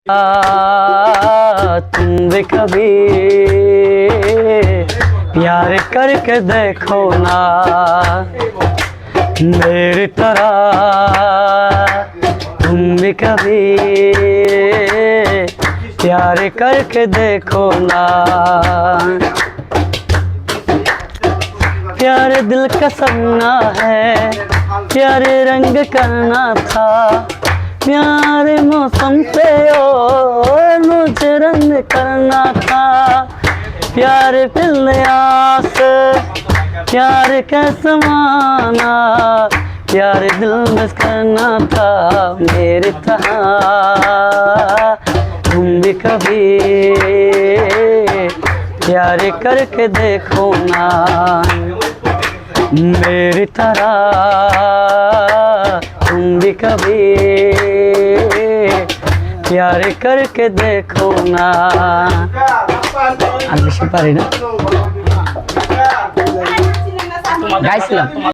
तुम भी कभी प्यार करके देखो ना मेरी तरह, तुम भी कभी प्यार करके देखो ना। प्यारे दिल का सपना है, प्यारे रंग करना था, प्यारे मौसम पे ओ मुझे रंग करना था। प्यारे फिल्यास प्यारे कैसे माना, प्यारे दिल में करना था मेरी तरह, तुम भी कभी प्यार करके देखो ना मेरी तरह, तुम भी कभी प्यार करके देखो ना। আর বেশি পারি না গাইছিলাম।